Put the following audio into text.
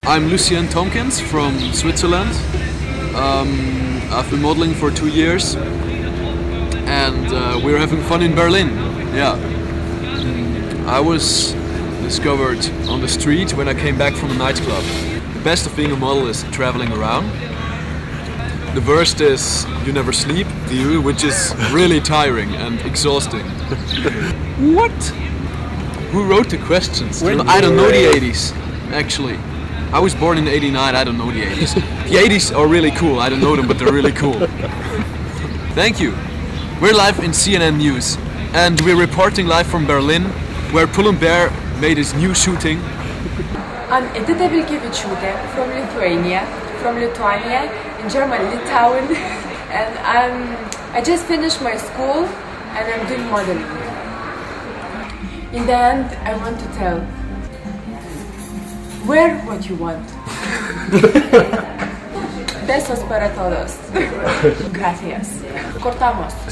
I'm Lucien Tomkins from Switzerland. I've been modeling for 2 years and we're having fun in Berlin. Yeah. I was discovered on the street when I came back from a nightclub. The best of being a model is traveling around. The worst is you never sleep, do you? Which is really tiring and exhausting. What? Who wrote the questions? I don't know the 80s, actually. I was born in '89, I don't know the 80s. The 80s are really cool, I don't know them, but they're really cool. Thank you. We're live in CNN News, and we're reporting live from Berlin, where Pull & Bear made his new shooting. I'm Edita Vilkevičiūtė from Lithuania, in German, Litauen, and I just finished my school and I'm doing modeling. In the end, I want to tell, wear what you want. Besos para todos. Gracias. Cortamos.